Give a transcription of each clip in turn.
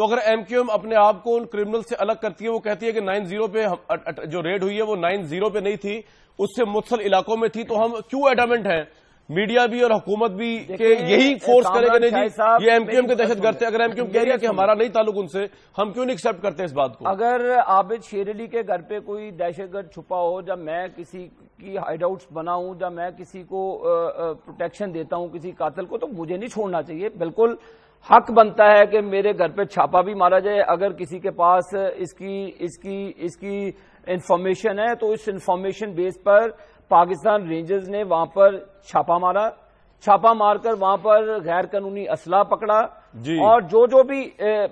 تو اگر M Q M اپنے آپ کو ان کرمنل سے الگ کرتی ہے، وہ کہتی ہے کہ 9-0 پہ جو ریڈ ہوئی ہے وہ 9-0 پہ نہیں تھی، اس سے متصل علاقوں میں تھی، تو ہم کیوں ایڈامنٹ ہیں میڈیا بھی اور حکومت بھی کہ یہی فورس کرے کہ نہیں جی یہ ایم کیو ایم کے دہشت گرد تھے؟ اگر ایم کیو ایم کہہ رہی ہے کہ ہمارا نہیں تعلق ان سے، ہم کیوں نہیں ایکسپٹ کرتے اس بات کو؟ اگر عابد شیر علی کے گھر پہ کوئی دہشت گرد چھپا ہو، جب میں کسی کی ہائیڈ آؤٹس بناؤں، جب میں کسی کو پروٹیکشن دیتا ہوں کسی قاتل کو، تو مجھے نہیں چھوڑنا چاہیے. بالکل حق بنتا ہے کہ میرے گھر پہ چھاپا بھی مارا جائے. اگر کسی کے پاس اس کی انفارمیشن ہے تو اس انفارمیشن بیس پر پاکستان رینجرز نے وہاں پر چھاپا مار کر وہاں پر غیر قانونی اسلحہ پکڑا جی. اور جو بھی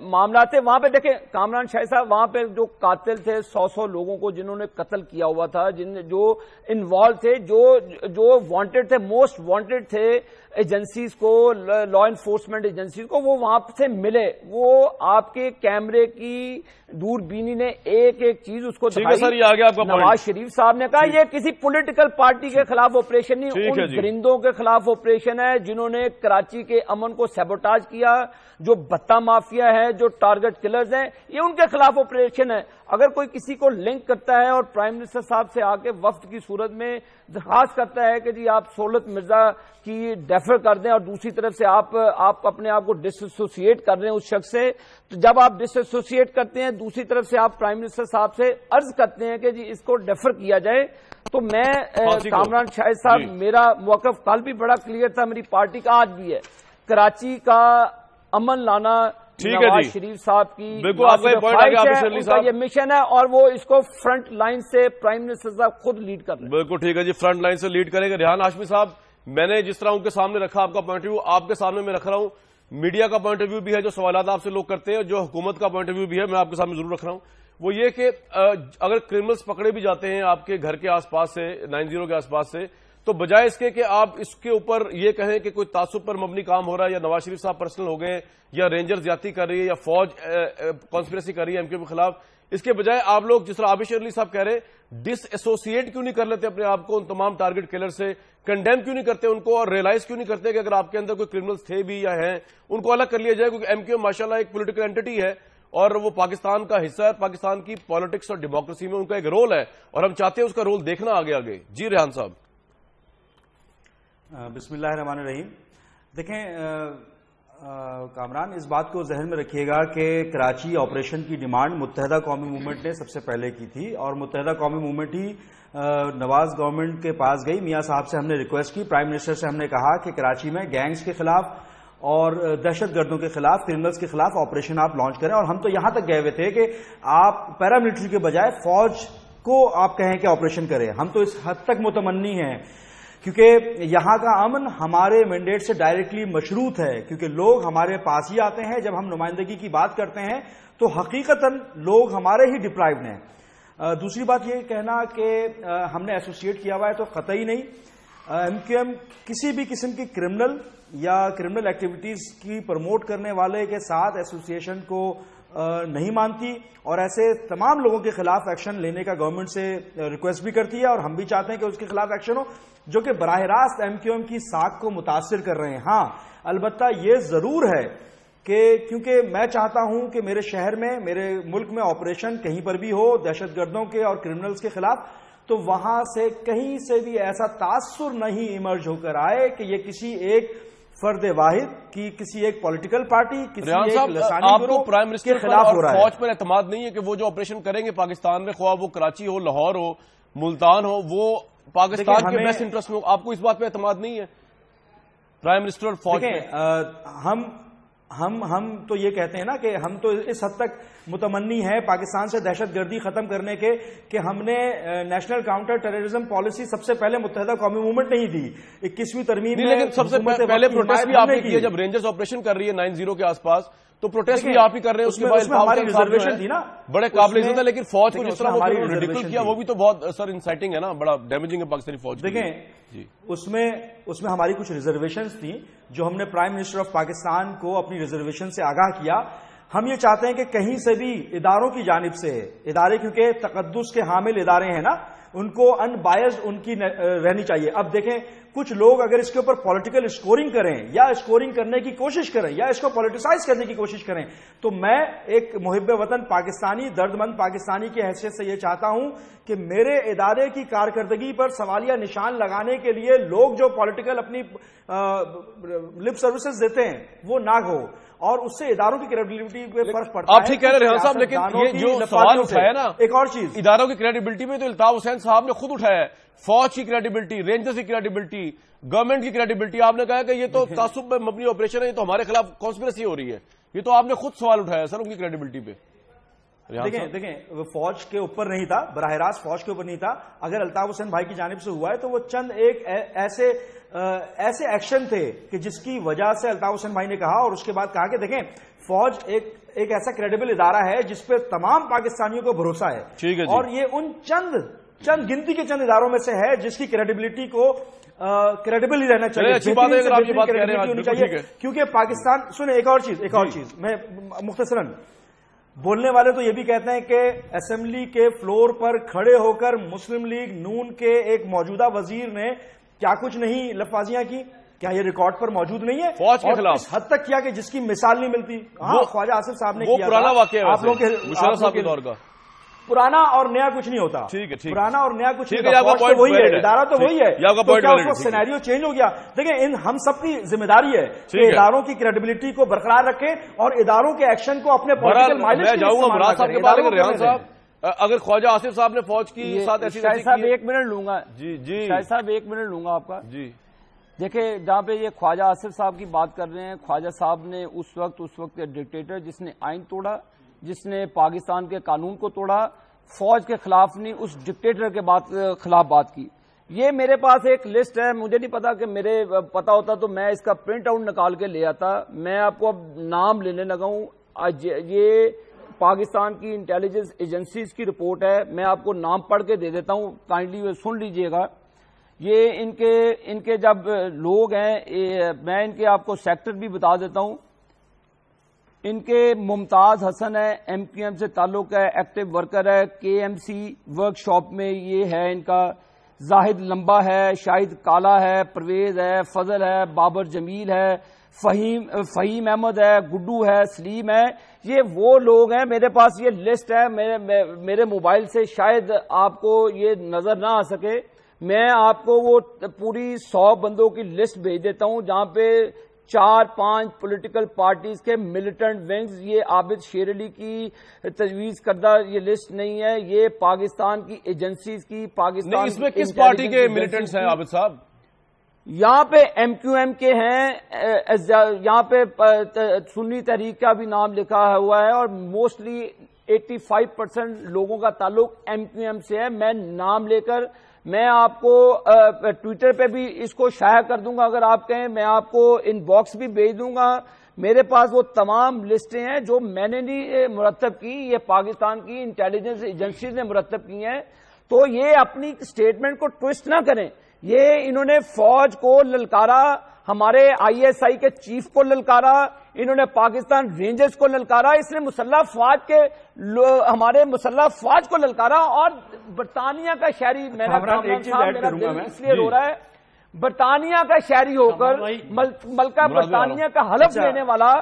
معاملات تھے وہاں پہ دیکھیں کامران شاہد صاحب، وہاں پہ جو قاتل تھے 100 لوگوں کو جنہوں نے قتل کیا ہوا تھا، جو انوالو تھے، جو وانٹڈ تھے، موسٹ وانٹڈ تھے ایجنسیز کو، لا انفورسمنٹ ایجنسیز کو، وہ وہاں سے ملے. وہ آپ کے کیمرے کی دور بینی نے ایک چیز اس کو دکھائی. نواز شریف صاحب نے کہا یہ کسی پولیٹیکل پارٹی کے خلاف آپریشن نہیں، ان درندوں کے خلاف آپریشن ہے جنہوں نے کراچی کے امن کو سیبوٹاج کیا، جو بتہ مافیا ہے، جو ٹارگٹ کلرز ہیں، یہ ان کے خلاف آپریشن ہے. اگر کوئی کسی کو لنک کرتا ہے اور پرائم منسٹر صاحب سے آ کے وفد کی صورت میں درخواست کرتا ہے کہ جی آپ سہولت مرزا کی ڈیفر کر دیں، اور دوسری طرف سے آپ اپنے آپ کو ڈس ایسوسیٹ کر رہے ہیں اس شخص سے، تو جب آپ ڈس ایسوسیٹ کرتے ہیں دوسری طرف سے آپ پرائم منسٹر صاحب سے عرض کرتے ہیں کہ جی اس کو ڈیفر کیا جائے، تو میں کامران شاہد صاحب میرا موقف کل بھی بڑا کلیئر تھا، میری پارٹی کا آج بھی ہے. کراچی کا امن لانا نواز شریف صاحب کی یہ مشن ہے، اور وہ اس کو فرنٹ لائن سے پرائم منسٹر صاحب خود لیڈ کر رہے ہیں. بالکل ٹھیک ہے جی، فرنٹ لائن سے لیڈ کریں گے. ریحان ہاشمی صاحب، میں نے جس طرح ان کے سامنے رکھا آپ کا پوائنٹ آف ویو، آپ کے سامنے میں رکھ رہا ہوں. میڈیا کا پوائنٹ آف ویو بھی ہے، جو سوالات آپ سے لوگ کرتے ہیں، جو حکومت کا پوائنٹ آف ویو بھی ہے، میں آپ کے سامنے ضرور رکھ رہا ہوں. وہ یہ کہ اگر کرمنلز پکڑے بھی جاتے ہیں آپ کے گھر کے آس پاس سے، 9-0 کے آس پاس سے، تو بجائے اس کے کہ آپ اس کے اوپر یہ کہیں کہ کوئی تعصب پر مبنی کام ہو رہا ہے، یا نواز شریف صاحب پرسنل ہو گئے، یا رینجر زیادتی کر رہی ہے، یا فوج کانسپریسی کر رہی ہے ایم کیو کے خلاف، اس کے بجائے آپ لوگ جس طرح عابد شیر علی صاحب کہہ رہے ڈس ایسوسیٹ کیوں نہیں کر لیتے اپنے آپ کو ان تمام ٹارگٹ کلر سے، کنڈیم کیوں نہیں کرتے ان کو، اور ریئلائز کیوں نہیں کرتے کہ اگر آپ کے اندر کوئی کرمنلز تھے بھی یا ہیں ان کو الگ کر لیا جائے؟ کیونکہ ایم کیو ماشاءاللہ ایک پولیٹیکل اینٹی ہے اور وہ پاکستان کا حصہ ہے، پاکستان کی پالیٹکس اور ڈیموکریسی میں ان کا ایک رول ہے، اور ہم چاہتے ہیں اس کا رول دیکھنا آگے. جی ریحان صاحب. بسم اللہ الرحمن الرحیم. دیکھیں کامران، اس بات کو ذہن میں رکھیے گا کہ کراچی آپریشن کی ڈیمانڈ متحدہ قومی موومنٹ نے سب سے پہلے کی تھی، اور متحدہ قومی موومنٹ ہی نواز گورنمنٹ کے پاس گئی. میاں صاحب سے ہم نے ریکویسٹ کی، پرائم منسٹر سے ہم نے کہا کہ کراچی میں گینگز کے خلاف اور دہشت گردوں کے خلاف، کرمنلز کے خلاف آپریشن آپ لانچ کریں. اور ہم تو یہاں تک گئے ہوئے تھے کہ آپ پیراملٹری کے بجائے فوج کو آپ کہیں کہ آپریشن کریں. ہم تو اس حد تک متمنی ہیں، کیونکہ یہاں کا امن ہمارے مینڈیٹ سے ڈائریکٹلی مشروط ہے، کیونکہ لوگ ہمارے پاس ہی آتے ہیں. جب ہم نمائندگی کی بات کرتے ہیں تو حقیقتاً لوگ ہمارے ہی ڈپرائیوڈ ہیں. دوسری بات یہ کہنا کہ ہم نے ایسوسیٹ کیا ہوا ہے تو قطعی نہیں. ایم کیو ایم کسی بھی قسم کی کرمنل یا کرمنل ایکٹیویٹیز کی پروموٹ کرنے والے کے ساتھ ایسوسیشن کو نہیں مانتی، اور ایسے تمام لوگوں کے خلاف ایکشن لینے کا گورنمنٹ سے ریکویسٹ بھی کرتی ہے، اور ہم بھی چاہتے ہیں کہ اس کے خلاف ایکشن ہو جو کہ براہ راست ایم کیو ایم کی ساکھ کو متاثر کر رہے ہیں. ہاں البتہ یہ ضرور ہے کہ کیونکہ میں چاہتا ہوں کہ میرے شہر میں، میرے ملک میں آپریشن کہیں پر بھی ہو دہشت گردوں کے اور کرمنلز کے خلاف، تو وہاں سے کہیں سے بھی ایسا تاثر نہیں ایمرج ہو کر آئے کہ یہ کسی ایک فرد واحد کی، کسی ایک پولیٹیکل پارٹی، کسی ایک لسانی گروہ کے خلاف ہو رہا ہے. فوج پر اعتماد نہیں ہے کہ وہ جو آپریشن کریں گے پاکستان میں، خواہ وہ کراچی ہو، لاہور ہو، ملتان ہو، وہ پاکستان کے بیسٹ انٹرسٹ میں؟ آپ کو اس بات پہ اعتماد نہیں ہے پرائم منسٹر اور فوج پہ؟ ہم تو یہ کہتے ہیں نا کہ ہم تو اس حد تک متمنی ہیں پاکستان سے دہشت گردی ختم کرنے کے کہ ہم نے نیشنل کاؤنٹر ٹیررزم پالیسی سب سے پہلے متحدہ قومی موومنٹ نہیں دی 21ویں ترمیم میں. لیکن سب سے پہلے پروٹیسٹ بھی آپ نے کی ہے جب رینجرز آپریشن کر رہی ہے 9-0 کے آس پاس، تو پروٹیسٹ بھی آپ ہی کر رہے ہیں. اس کے بعد ہماری ریزرویشن تھی نا، بڑے قابل عزت ہے، لیکن فوج کو جس طرح ریڈیکل کیا وہ بھی تو بہت سر انسائٹنگ ہے نا، بڑا ڈیمیجنگ ہے پاکستانی فوج. دیکھیں اس میں ہماری کچھ ریزرویشنز تھیں جو ہم نے پرائم منسٹر آف پاکستان کو اپنی ریزرویشن سے آگاہ کیا. ہم یہ چاہتے ہیں کہ کہیں سے بھی اداروں کی جانب سے، ادارے کیونکہ تقدس کے حامل ادارے ہیں نا، ان کو ان بائزڈ ان کی رہنی چاہیے. اب دیکھیں کچھ لوگ اگر اس کے اوپر پولیٹیکل اسکورنگ کریں یا اسکورنگ کرنے کی کوشش کریں یا اس کو پولیٹیسائز کرنے کی کوشش کریں تو میں ایک محب وطن پاکستانی، درد مند پاکستانی کی حیثیت سے یہ چاہتا ہوں کہ میرے ادارے کی کارکردگی پر سوالیہ نشان لگانے کے لیے لوگ جو پولیٹیکل اپنی لپ سروسز دیتے ہیں وہ نہ ہو، اور اس سے اداروں کی کریڈیبلٹی پہ فرق پڑتا ہے۔ آپ ٹھیک کہہ رہے ہیں ریحان صاحب، لیکن یہ جو سوال اٹھایا ہے نا ایک اور چیز، اداروں کی کریڈیبلٹی میں تو الطاف حسین صاحب نے خود اٹھایا ہے، فوج کی کریڈیبلٹی، رینجرز کی کریڈیبلٹی، گورنمنٹ کی کریڈیبلٹی۔ آپ نے کہا کہ یہ تو تعصب پہ مبنی آپریشن ہے، یہ تو ہمارے خلاف کانسپریسی ہو رہی ہے، یہ تو آپ نے خود سوال اٹھایا سر ان کی کریڈیبلٹی پہ۔ دیکھیں وہ فوج کے اوپر نہیں تھا، براہ راست فوج کے اوپر نہیں تھا، اگر الطاف حسین بھائی کی جانب سے ہوا ہے تو وہ چند ایک ایسے ایکشن تھے کہ جس کی وجہ سے الطاف حسین بھائی نے کہا، اور اس کے بعد کہا کہ دیکھیں فوج ایک ایسا کریڈیبل ادارہ ہے جس پہ تمام پاکستانیوں کو بھروسہ ہے، اور یہ ان چند گنتی کے چند اداروں میں سے ہے جس کی کریڈیبلٹی کو کریڈیبل ہی رہنا چاہیے، اچھی بات ہے اگر آپ یہ بات کہہ رہے ہیں ہونی چاہیے، کیونکہ پاکستان سنیں ایک اور چیز میں مختصراً، بولنے والے تو یہ بھی کہتے ہیں کہ اسمبلی کے فلور پر کھڑے ہو کر مسلم لیگ نون کے ایک موجودہ وزیر نے کیا کچھ نہیں لفاظیاں کی، کیا یہ ریکارڈ پر موجود نہیں ہے؟ فوج کے خلاف اس حد تک کیا کہ جس کی مثال نہیں ملتی۔ ہاں خواجہ آصف صاحب نے وہ کیا، پرانا واقعہ ہے، آپ لوگ مشرف صاحب کے دور کا، پرانا اور نیا کچھ نہیں ہوتا، ٹھیک ہے پرانا اور نیا کچھ نہیں ہے، ہوتا، فوج تو وہی ہے، ادارہ تو وہی ہے، تو کیا اس وقت سینیریو چینج ہو گیا؟ دیکھیں ہم سب کی ذمہ داری ہے کہ اداروں کی کریڈیبلٹی کو برقرار رکھیں اور اداروں کے ایکشن کو اپنے پولیٹیکل مائلیج میں جاؤں گا مراد صاحب کے بعد، ریحان صاحب اگر خواجہ آصف صاحب نے فوج کی ساتھ ایسی شاہد صاحب ایک منٹ لوں گا، جی شاہد صاحب ایک منٹ لوں گا آپ کا۔ جی دیکھیں جہاں پہ یہ خواجہ آصف صاحب کی بات کر رہے ہیں، خواجہ صاحب نے اس وقت ڈکٹیٹر جس نے آئین توڑا، جس نے پاکستان کے قانون کو توڑا، فوج کے خلاف نہیں، اس ڈکٹیٹر کے خلاف بات کی۔ یہ میرے پاس ایک لسٹ ہے، مجھے نہیں پتا کہ میرے پتا ہوتا تو میں اس کا پرنٹ آؤٹ نکال کے لے آتا، میں آپ کو اب نام لینے لگا ہوں۔ یہ پاکستان کی انٹیلیجنس ایجنسیز کی رپورٹ ہے، میں آپ کو نام پڑھ کے دے دیتا ہوں، کائنڈلی سن لیجئے گا۔ یہ ان کے جب لوگ ہیں، میں ان کے آپ کو سیکٹر بھی بتا دیتا ہوں۔ ان کے ممتاز حسن ہے، ایم کیو ایم سے تعلق ہے، ایکٹیو ورکر ہے، کے ایم سی ورک شاپ میں یہ ہے ان کا، زاہد لمبا ہے، شاہد کالا ہے، پرویز ہے، فضل ہے، بابر جمیل ہے، فہیم احمد ہے، گڈو ہے، سلیم ہے، یہ وہ لوگ ہیں۔ میرے پاس یہ لسٹ ہے، میرے موبائل سے شاید آپ کو یہ نظر نہ آ سکے، میں آپ کو وہ پوری 100 بندوں کی لسٹ بھیج دیتا ہوں جہاں پہ 4-5 پولیٹیکل پارٹیز کے ملیٹنٹ ونگز، یہ عابد شیر علی کی تجویز کردہ یہ لسٹ نہیں ہے، یہ پاکستان کی ایجنسیز کی، پاکستان اس میں کس پارٹی کے ملیٹنٹس ہیں عابد صاحب؟ یہاں پہ ایم کیو ایم کے ہیں، یہاں پہ سنی تحریک کا بھی نام لکھا ہوا ہے، اور موسٹلی 85% لوگوں کا تعلق ایم کیو ایم سے ہے۔ میں نام لے کر میں آپ کو ٹویٹر پہ بھی اس کو شائع کر دوں گا، اگر آپ کہیں میں آپ کو ان باکس بھی بھیج دوں گا۔ میرے پاس وہ تمام لسٹیں ہیں جو میں نے نہیں مرتب کی، یہ پاکستان کی انٹیلیجنس ایجنسیز نے مرتب کی ہیں۔ تو یہ اپنی سٹیٹمنٹ کو ٹوسٹ نہ کریں، یہ انہوں نے فوج کو للکارا، ہمارے آئی ایس آئی کے چیف کو للکارا، انہوں نے پاکستان رینجرز کو للکارا، اس نے مسلح افواج کے ہمارے مسلح افواج کو للکارا، اور برطانیہ کا شہری، میرا دل اس لیے رو رہا ہے، برطانیہ کا شہری ہو کر ملکہ برطانیہ کا حلف لینے والا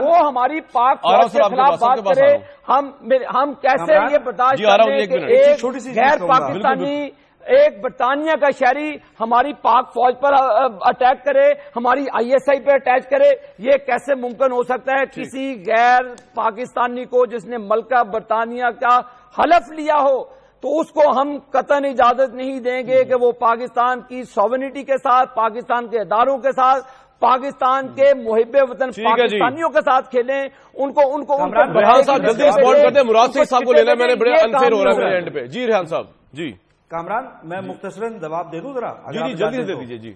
وہ ہماری پاک فوج کے خلاف بات کرے، ہم کیسے یہ برداشت کریں کہ ایک غیر پاکستانی، ایک برطانیہ کا شہری ہماری پاک فوج پر اٹیک کرے، ہماری آئی ایس آئی پہ اٹیچ کرے، یہ کیسے ممکن ہو سکتا ہے؟ کسی غیر پاکستانی کو جس نے ملکہ برطانیہ کا حلف لیا ہو تو اس کو ہم قطعاً اجازت نہیں دیں گے کہ وہ پاکستان کی سوورنٹی کے ساتھ، پاکستان کے اداروں کے ساتھ، پاکستان کے محب وطن پاکستانیوں کے ساتھ کھیلیں، ان کو ریحان صاحب جلدی رسپونڈ کرتے ہیں، مراد صاحب کو لینا میں نے بڑے انفیئر ہو رہا ہے میرے اینڈ پہ۔ جی ریحان صاحب جی کامران میں مختصراً جواب دے دوں ذرا؟ جی جلدی سے دے دیجیے۔ جی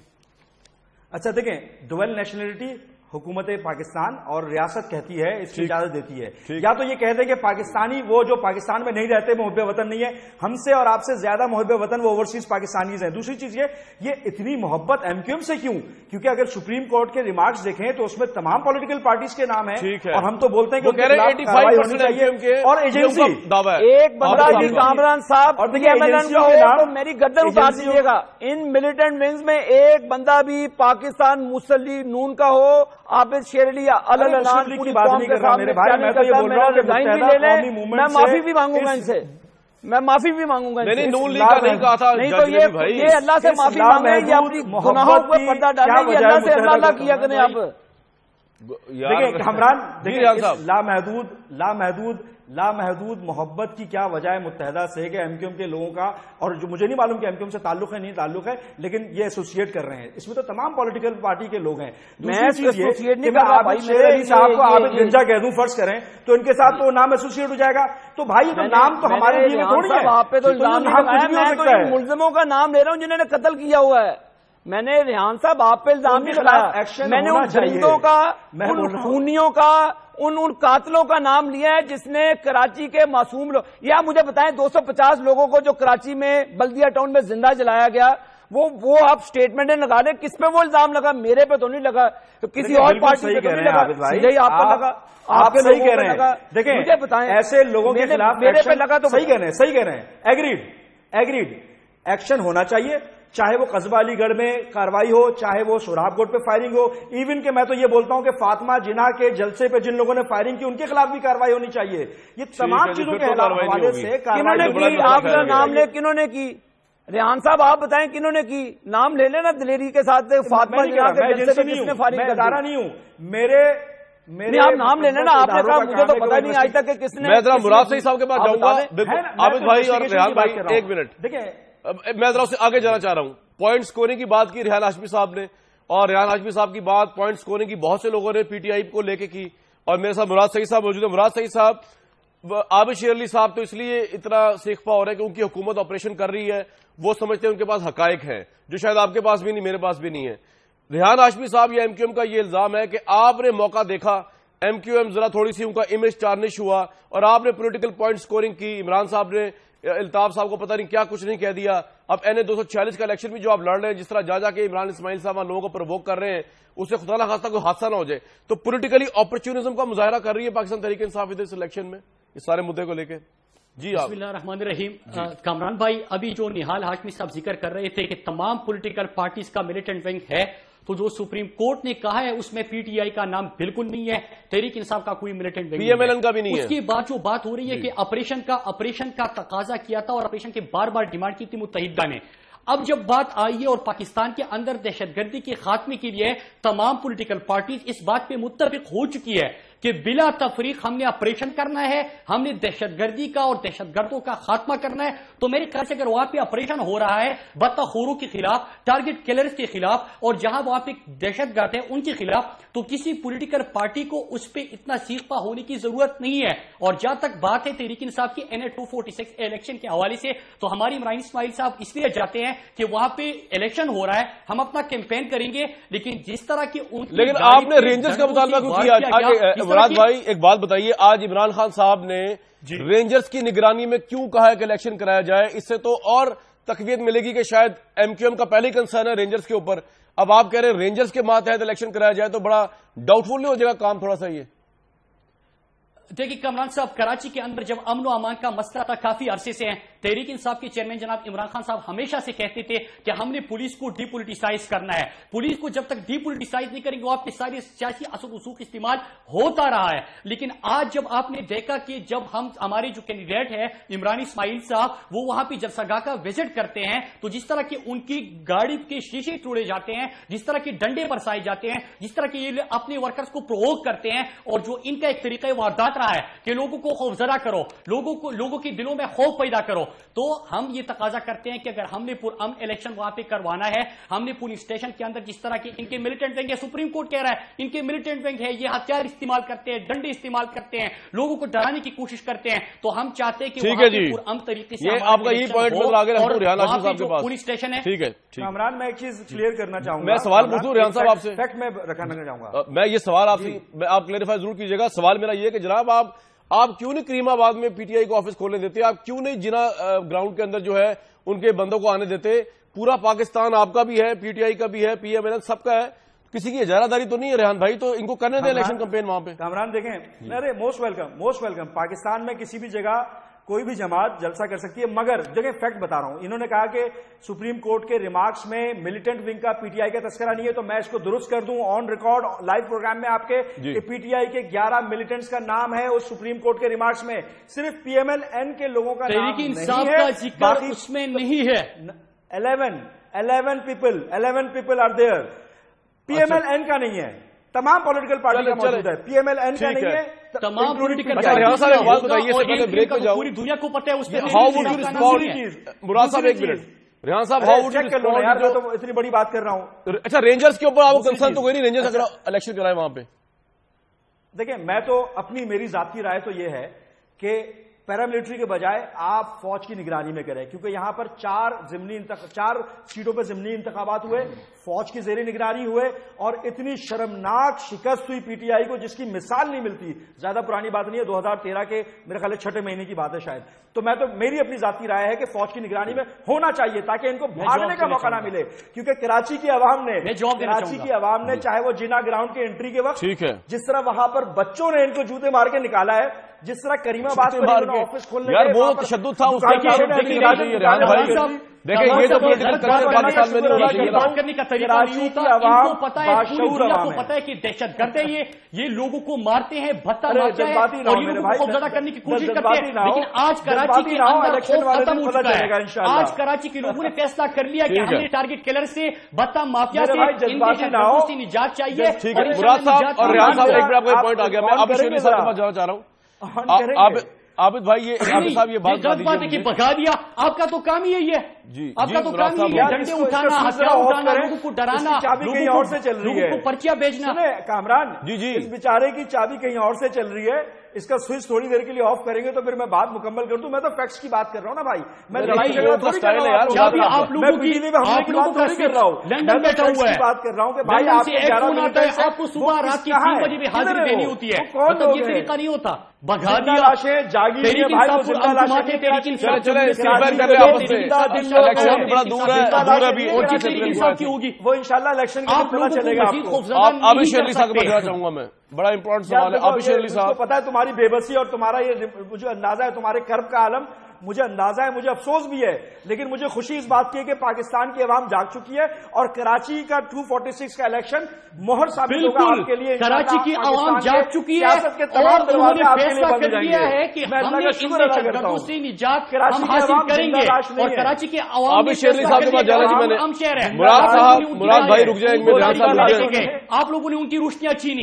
اچھا دیکھیں، ڈویل نیشنلٹی حکومت پاکستان اور ریاست کہتی ہے اس کی اجازت دیتی ہے، یا تو یہ کہہ دیں کہ پاکستانی وہ جو پاکستان میں نہیں رہتے محب وطن نہیں ہے، ہم سے اور آپ سے زیادہ محب وطن وہ اوورسیز پاکستانیز ہیں۔ دوسری چیز یہ اتنی محبت ایم کیو ایم سے کیوں؟ کیونکہ اگر سپریم کورٹ کے ریمارکس دیکھیں تو اس میں تمام پولیٹیکل پارٹیز کے نام ہیں، اور ہم تو بولتے ہیں کہ کارروائی ہونی چاہیے، اور ایجنسی ایک بندہ بھی کامران صاحب اور میری گردن اتار دیجیے گا، ان ملیٹنٹ ونگز میں ایک بندہ بھی پاکستان مسلم نون کا ہو، عابد شیر علی علن پوری قوم کے سامنے میں معافی بھی مانگوں گا ان سے، میں معافی بھی مانگوں گا، نون لیگ کا نہیں کہا تھا، نہیں تو یہ اللہ سے معافی مانگے، یہ اپنی گناہوں کو پردہ ڈالیں، یہ اللہ سے اللہ کیا کریں آپ۔ دیکھیں کامران، لامحدود محبت کی کیا وجہ ہے متحدہ سے کہ ایم کیو ایم کے لوگوں کا، اور جو مجھے نہیں معلوم کہ ایم کیو ایم سے تعلق ہے نہیں تعلق ہے، لیکن یہ ایسوسیٹ کر رہے ہیں، اس میں تو تمام پولیٹیکل پارٹی کے لوگ ہیں۔ دوسری چیز یہ کہ میں عابد شیر علی صاحب کو عابد گنجا کہہ دوں فرض کریں تو ان کے ساتھ تو نام ایسوسیٹ ہو جائے گا، تو بھائی تو نام تو ہمارے لیے تھوڑی ہے، آپ پہ تو الزام نہیں لگایا، میں تو ملزموں کا نام لے رہا ہوں جنہوں نے قتل کیا ہوا ہے۔ میں نے ریحان صاحب آپ پہ الزام نہیں لگایا، میں نے ان جرائموں کا، ان خونیوں کا، ان قاتلوں کا نام لیا ہے جس نے کراچی کے معصوم لوگ، یہ آپ مجھے بتائیں 250 لوگوں کو جو کراچی میں بلدیہ ٹاؤن میں زندہ جلایا گیا، وہ آپ سٹیٹمنٹ لگا دیں، کس پہ وہ الزام لگا؟ میرے پہ تو نہیں لگا، تو کسی اور پارٹی پہ تو نہیں لگا، سیدھے آپ پہ لگا، آپ کے صحیح کہہ رہے ہیں۔ دیکھیں مجھے بتائیں ایسے لوگوں کے خلاف میرے پہ لگا تو صحیح کہہ رہے ہیں، ایگریڈ ایکشن ہونا چاہیے، چاہے وہ قصبہ علی گڑھ میں کاروائی ہو، چاہے وہ سوراب کوٹ پہ فائرنگ ہو، ایون کہ میں تو یہ بولتا ہوں کہ فاطمہ جناح کے جلسے پہ جن لوگوں نے فائرنگ کی ان کے خلاف بھی کاروائی ہونی چاہیے۔ یہ تمام چیزوں کے حوالے سے کنہوں نے کی، آپ کا نام لے، کنہوں نے کی؟ ریحان صاحب آپ بتائیں کنہوں نے کی؟ نام لے لینا دلیری کے ساتھ، فاطمہ جناح کے جلسے پہ جس نے فائرنگ کی، ادارہ نہیں ہوں میرے آپ نام لے لینا، آپ نے کہا مجھے تو پتہ نہیں آج تک کہ کس نے۔ میں ذرا مراد صحیح صاحب کے پاس جاؤں گا، عابد بھائی اور ریحان بھائی ایک منٹ، دیکھیں میں ذرا اس سے آگے جانا چاہ رہا ہوں۔ پوائنٹ سکورنگ کی بات کی ریحان ہاشمی صاحب نے، اور ریحان ہاشمی صاحب کی بات پوائنٹ سکورنگ کی بہت سے لوگوں نے پی ٹی آئی کو لے کے کی، اور میرے ساتھ مراد صحیح صاحب موجود ہیں۔ مراد صحیح صاحب، عابد شیر علی صاحب تو اس لیے اتنا سیخ پا ہو رہا ہے کہ ان کی حکومت آپریشن کر رہی ہے، وہ سمجھتے ہیں ان کے پاس حقائق ہیں جو شاید آپ کے پاس بھی نہیں، میرے پاس بھی نہیں ہے۔ ریحان ہاشمی صاحب یا ایم کیو ایم کا یہ الزام ہے کہ آپ نے موقع دیکھا، ایم کیو ایم ذرا تھوڑی سی ان کا امیج ٹارنش ہوا اور آپ نے پولیٹیکل پوائنٹ سکورنگ کی، عمران صاحب نے الطاف صاحب کو پتہ نہیں کیا کچھ نہیں کہہ دیا۔ اب این 246 کا الیکشن بھی جو آپ لڑ رہے ہیں، جس طرح جا کے عمران اسماعیل صاحب لوگوں کو پرووک کر رہے ہیں، اس سے خدا نہ خواستہ کوئی حادثہ نہ ہو جائے، تو پولیٹیکلی اپرچونزم کا مظاہرہ کر رہی ہے پاکستان تحریک انصاف اس الیکشن میں اس سارے مدعے کو لے کے۔ جی آپ۔ بسم اللہ الرحمن الرحیم۔ کامران بھائی، ابھی جو نہال ہاشمی صاحب ذکر کر رہے تھے کہ تمام پولیٹیکل پارٹیز کا ملیٹنٹ ونگ ہے، تو جو سپریم کورٹ نے کہا ہے اس میں پی ٹی آئی کا نام بالکل نہیں ہے، تحریک انصاف کا کوئی militant wing P M L N کا بھی نہیں ہے۔ اس کے بعد جو بات ہو رہی ہے کہ آپریشن کا تقاضا کیا تھا اور آپریشن کے بار بار ڈیمانڈ کی تھی متحدہ نے، اب جب بات آئی ہے اور پاکستان کے اندر دہشت گردی کے خاتمے کے لیے تمام پولیٹیکل پارٹیز اس بات پہ متفق ہو چکی ہے کہ بلا تفریق ہم نے آپریشن کرنا ہے، ہم نے دہشت گردی کا اور دہشت گردوں کا خاتمہ کرنا ہے، تو میرے خیال سے اگر وہاں پہ آپریشن ہو رہا ہے بدخوروں کے خلاف، ٹارگٹ کلرز کے خلاف، اور جہاں وہاں پہ دہشت گرد ہے ان کے خلاف، تو کسی پولیٹیکل پارٹی کو اس پہ اتنا سیخ پا ہونے کی ضرورت نہیں ہے۔ اور جہاں تک بات ہے تحریک انصاف کی NA 246 الیکشن کے حوالے سے، تو ہماری عمران اسماعیل صاحب اس لیے جاتے ہیں کہ وہاں پہ الیکشن ہو رہا ہے، ہم اپنا کیمپین کریں گے، لیکن جس طرح کی لیکن آپ نے رینجرز کا مطالبہ کیوں کیا؟ مراد بھائی ایک بات بتائیے، آج عمران خان صاحب نے رینجرز کی نگرانی میں کیوں کہا ہے کہ الیکشن کرایا جائے؟ اس سے تو اور تقویت ملے گی کہ شاید ایم کیو ایم کا پہلے ہی کنسرن ہے رینجرز کے اوپر، اب آپ کہہ رہے ہیں رینجرز کے ماتحت الیکشن کرایا جائے تو بڑا ڈاؤٹ فل نہیں ہو جائے گا کام تھوڑا سا یہ؟ دیکھیے کامران صاحب، کراچی کے اندر جب امن و امان کا مسئلہ تھا کافی عرصے سے ہیں، تحریک انصاف کے چیئرمین جناب عمران خان صاحب ہمیشہ سے کہتے تھے کہ ہم نے پولیس کو ڈی پولیٹیسائز کرنا ہے، پولیس کو جب تک ڈی پولیٹیسائز نہیں کریں گے وہ آپ کے سارے سیاسی اثر رسوخ استعمال ہوتا رہا ہے۔ لیکن آج جب آپ نے دیکھا کہ جب ہمارے جو کینڈیڈیٹ ہے عمران اسماعیل صاحب وہ وہاں پہ جلسہ گاہ کا وزٹ کرتے ہیں، تو جس طرح کے ان کی گاڑی کے شیشے توڑے جاتے ہیں، جس طرح کے ڈنڈے برسائے جاتے ہیں، جس طرح کے یہ اپنے ورکرز کو پرووک کرتے ہیں، اور جو ان کا ایک طریقہ واردات رہا ہے کہ لوگوں کو خوفزدہ کرو، لوگوں کے دلوں میں خوف پیدا کرو، تو ہم یہ تقاضا کرتے ہیں کہ اگر ہم نے پرامن الیکشن وہاں پہ کروانا ہے، ہم نے پولیس اسٹیشن کے اندر جس طرح کے ان کے ملیٹنٹ ونگ ہے، سپریم کورٹ کہہ رہا ہے ان کے ملیٹنٹ ونگ ہے، یہ ہتھیار استعمال کرتے ہیں، ڈنڈے استعمال کرتے ہیں، لوگوں کو ڈرانے کی کوشش کرتے ہیں، تو ہم چاہتے ہیں کہ وہاں پہ پرامن طریقے سے آپ کا یہی پوائنٹ نظر آ گیا پولیس اسٹیشن ہے. ٹھیک ہے کامران، میں ایک چیز کلیئر کرنا چاہوں گا. میں سوال پوچھوں ریحان صاحب آپ سے، فیکٹ میں رکھنا چاہوں گا. میں یہ سوال آپ کلیریفائی ضرور کیجیے گا. سوال میرا یہ ہے کہ جناب آپ کیوں نہیں کریم آباد میں پی ٹی آئی کو آفس کھولنے دیتے؟ آپ کیوں نہیں جنا گراؤنڈ کے اندر جو ہے ان کے بندوں کو آنے دیتے؟ پورا پاکستان آپ کا بھی ہے، پی ٹی آئی کا بھی ہے، پی ایم ایل سب کا ہے، کسی کی اجارہ داری تو نہیں ہے ریحان بھائی، تو ان کو کرنے دیں الیکشن کمپین وہاں پہ. کامران دیکھیں، ارے موسٹ ویلکم. پاکستان میں کسی بھی جگہ کوئی بھی جماعت جلسہ کر سکتی ہے، مگر دیکھیں فیکٹ بتا رہا ہوں. انہوں نے کہا کہ سپریم کورٹ کے ریمارکس میں ملیٹنٹ ونگ کا پی ٹی آئی کا تذکرہ نہیں ہے، تو میں اس کو درست کر دوں آن ریکارڈ لائیو پروگرام میں آپ کے کہ پی ٹی آئی کے 11 ملیٹنٹس کا نام ہے اس سپریم کورٹ کے ریمارکس میں، صرف پی ایم ایل این کے لوگوں کا نام نہیں ہے، باقی اس میں نہیں ہے. 11 people are there, P M L N کا نہیں ہے. تمام پولیٹیکل پارٹی کا موجود ہے، پی ایم ایل این کا نہیں ہے. تمام پولیٹیکل پوری دنیا کو پتہ ہے اس میں. مراد صاحب ایک منٹ، ریحان صاحب چیک کر لو یار، میں تو اتنی بڑی بات کر رہا ہوں. اچھا رینجرز کے اوپر آپ کو کنسرن تو کوئی نہیں؟ رینجرز اگر الیکشن کرائے وہاں پہ؟ دیکھیں میں تو میری ذاتی رائے تو یہ ہے کہ پیراملٹری کے بجائے آپ فوج کی نگرانی میں کریں، کیونکہ یہاں پر 4 سیٹوں پہ ضمنی انتخابات ہوئے، فوج کی زیر نگرانی ہوئے، اور اتنی شرمناک شکست ہوئی پی ٹی آئی کو جس کی مثال نہیں ملتی. زیادہ پرانی بات نہیں ہے، 2013 کے میرے خیال 6 مہینے کی بات ہے شاید. تو میری اپنی ذاتی رائے ہے کہ فوج کی نگرانی میں ہونا چاہیے تاکہ ان کو بھاگنے کا موقع نہ ملے. کیونکہ کراچی کی عوام نے چاہے وہ جنا گراؤنڈ کے انٹری کے وقت جس طرح وہاں پر بچوں نے ان کو جوتے مار کے نکالا ہے، جس طرح کریم آباد پر آفس کھولنے یار وہ تشدد تھا اس دیکھیں یہ تو پولیٹیکل کلچر پاکستان میں نہیں ہونا چاہیے. بات کرنے کا طریقہ نہیں ہوتا. ان کو پتا ہے، پوری دنیا کو پتا ہے کہ دہشت گرد ہے، یہ لوگوں کو مارتے ہیں، بھتہ مارتے ہیں اور یہ لوگوں کو خوفزدہ کرنے کی کوشش کرتے ہیں. لیکن آج کراچی کے اندر خوف ختم ہو چکا ہے. آج کراچی کے لوگوں نے فیصلہ کر لیا کہ ہمیں ٹارگٹ کلر سے، بھتہ مافیا سے، ان دہشت گردوں سے نجات چاہیے. مراد صاحب اور ریحان صاحب ایک بار آپ کو پوائنٹ آ گیا. میں عابد شیخ صاحب کے پاس جانا چاہ رہا ہوں. عابد بھائی عابد صاحب یہ بات ہے کہ بھگا دیا. آپ کا تو کام ہی یہی ہے، آپ کا تو کام ہی ہے ڈنڈے اٹھانا، ہتھیار اٹھانا، لوگوں کو ڈرانا، لوگوں کو پرچیاں بیچنا. کامران اس بیچارے کی چابی کہیں اور سے چل رہی ہے، اس کا سوئچ تھوڑی دیر کے لیے آف کریں گے تو پھر میں بات مکمل کر دوں. میں تو فیکٹس کی بات کر رہا ہوں نا بھائی، میں لڑائی جھگڑا تھوڑی کر رہا ہوں. آپ لوگوں کی لندن بیٹھا ہوا ہے، بات کر رہا ہوں کہ بھائی آپ کو صبح رات کی 3 بجے بھی حاضری دینی ہوتی ہے. مطلب یہ طریقہ نہیں ہوتا. بھگا دیا لاشیں جاگی بڑا دور ہے ہوگی وہ انشاءاللہ الیکشن کے آپ لوگوں چلے گا. عابد شیخ علی صاحب کو بتانا چاہوں گا میں، بڑا امپورٹنٹ سوال ہے. عابد شیخ علی صاحب پتا ہے تمہاری بے بسی اور تمہارا یہ مجھے اندازہ ہے تمہارے کرب کا عالم، مجھے اندازہ ہے، مجھے افسوس بھی ہے، لیکن مجھے خوشی اس بات کی ہے کہ پاکستان کی عوام جاگ چکی ہے اور کراچی کا 246 کا الیکشن مہر ثابت ہوگا آپ کے لیے. کراچی کی عوام جاگ چکی ہے اور انہوں نے فیصلہ کر لیا ہے کہ ہم نے ان دہشت گردوں سے نجات ہم حاصل کریں گے. اور کراچی کے عوام عابد شیخ علی صاحب کے پاس جانا جی میں نے. ہم شہر ہے، مراد بھائی رک جائیں، آپ لوگوں نے ان کی روشنیاں چھینی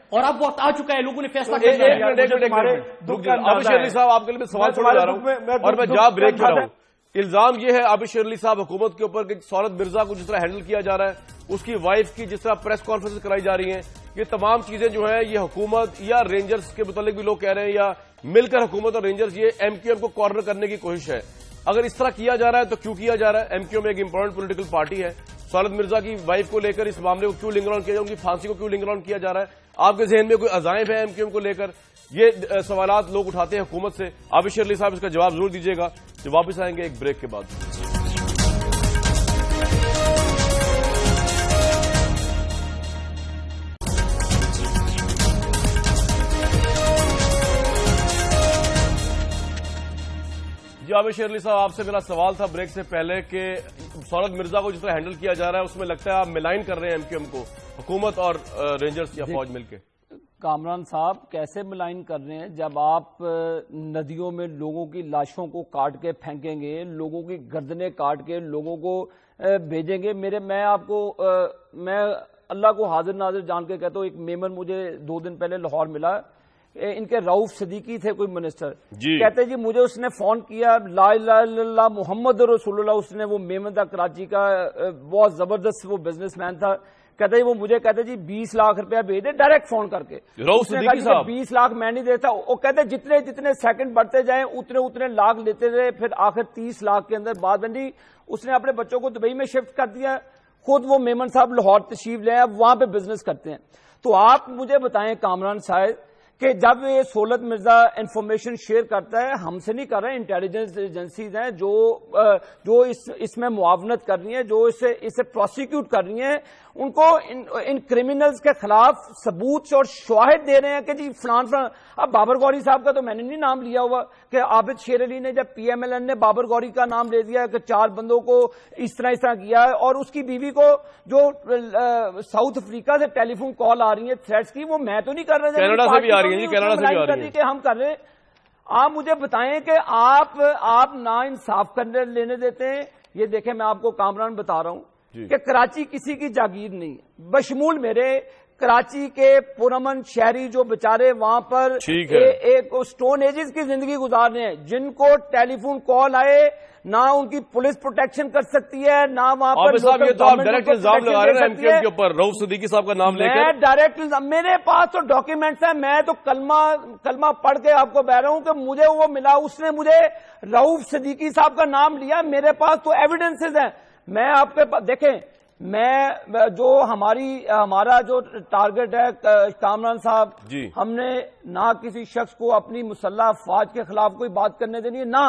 اور اب وقت آ چکا ہے، لوگوں نے فیصلہ کر لیا. عابد شیخ علی صاحب آپ کے لیے سوال چھوڑ جا رہا ہوں اور میں جواب بریک کر رہا ہوں. الزام یہ ہے عابد شیخ علی صاحب حکومت کے اوپر کہ سعادت مرزا کو جس طرح ہینڈل کیا جا رہا ہے، اس کی وائف کی جس طرح پریس کانفرنس کرائی جا رہی ہیں، یہ تمام چیزیں جو ہیں یہ حکومت یا رینجرز کے متعلق بھی لوگ کہہ رہے ہیں یا مل کر حکومت اور رینجرز یہ ایم کیو ایم کو کارنر کرنے کی کوشش ہے. اگر اس طرح کیا جا رہا ہے تو کیوں کیا جا رہا ہے؟ ایم کیو ایم ایک امپورٹنٹ پولیٹیکل پارٹی ہے. سعادت مرزا کی وائف کو لے کر اس معاملے کو کیوں لنگر آن کیا جائے، ان کی پھانسی کو کیوں لنگر آن کیا جا رہا ہے؟ آپ کے ذہن میں کوئی عزائم ہے ایم کیو ایم کو لے کر؟ یہ سوالات لوگ اٹھاتے ہیں حکومت سے. عابد شیخ علی صاحب اس کا جواب ضرور دیجیے گا جب واپس آئیں گے ایک بریک کے بعد. جی عابد شیخ علی صاحب، آپ سے میرا سوال تھا بریک سے پہلے کہ سعادت مرزا کو جس طرح ہینڈل کیا جا رہا ہے اس میں لگتا ہے آپ ملائن کر رہے ہیں ایم کیو ایم کو، حکومت اور رینجرز یا فوج مل کے. کامران صاحب کیسے ملائن کر رہے ہیں جب آپ ندیوں میں لوگوں کی لاشوں کو کاٹ کے پھینکیں گے، لوگوں کی گردنیں کاٹ کے لوگوں کو بھیجیں گے. میں اللہ کو حاضر ناظر جان کے کہتا ہوں، ایک میمن مجھے 2 دن پہلے لاہور ملا ان کے رؤف صدیقی تھے کوئی منسٹر جی کہتے جی مجھے اس نے فون کیا لا الہ الا اللہ محمد رسول اللہ, اس نے وہ میمندہ کراچی کا بہت زبردست وہ بزنس مین تھا, کہتے وہ مجھے کہتے جی 20 لاکھ روپیہ بھیج دے ڈائریکٹ فون کر کے. رؤف صدیقی صاحب 20 لاکھ میں نہیں دیتا, وہ کہتے جتنے جتنے سیکنڈ بڑھتے جائیں اتنے لاکھ لیتے رہے, پھر آخر 30 لاکھ کے اندر بات بنی. اس نے اپنے بچوں کو دبئی میں شفٹ کر دیا, خود وہ میمن صاحب لاہور تشریف لے اب وہاں پہ بزنس کرتے ہیں. تو آپ مجھے بتائیں کامران صاحب کہ جب یہ سہولت مرزا انفارمیشن شیئر کرتا ہے, ہم سے نہیں کر رہے, انٹیلیجنس ایجنسیز ہیں جو اس میں معاونت کر رہی ہیں, جو اسے پروسیکیوٹ کر رہی ہیں, ان کو ان کرمنلز کے خلاف ثبوت اور شواہد دے رہے ہیں کہ جی فلان. اب بابر غوری صاحب کا تو میں نے نہیں نام لیا ہوا کہ عابد شیر علی نے جب پی ایم ایل این نے بابر غوری کا نام لے دیا کہ 4 بندوں کو اس طرح کیا ہے, اور اس کی بیوی کو جو ساؤتھ افریقہ سے ٹیلی فون کال آ رہی ہے تھریٹس کی, وہ میں تو نہیں کر رہا, کینیڈا سے بھی آ رہی ہے جی, کینیڈا سے بھی آ رہی ہے کہ ہم کر رہے ہیں. آپ مجھے بتائیں کہ آپ نا انصاف کرنے لینے دیتے ہیں. یہ دیکھیں میں آپ کو کامران بتا رہا ہوں کہ کراچی کسی کی جاگیر نہیں ہے, بشمول میرے کراچی کے پرامن شہری جو بےچارے وہاں پر ایک سٹون ایجز کی زندگی گزار رہے ہیں, جن کو ٹیلی فون کال آئے نہ ان کی پولیس پروٹیکشن کر سکتی ہے, نہ وہاں پر یہ تو آپ ڈائریکٹ الزام لگا رہے ہیں ایم کیو ایم کے اوپر, رؤف صدیقی صاحب کا نام لے کر. ڈائریکٹ میرے پاس تو ڈاکیومنٹس ہیں, میں تو کلمہ پڑھ کے آپ کو بتا رہا ہوں کہ مجھے وہ ملا, اس نے مجھے رؤف صدیقی صاحب کا نام لیا, میرے پاس تو ایویڈنسز ہیں. میں آپ کے پاس دیکھیں, میں جو ہمارا جو ٹارگٹ ہے کامران صاحب, ہم نے نہ کسی شخص کو اپنی مسلح افواج کے خلاف کوئی بات کرنے دینی ہے, نہ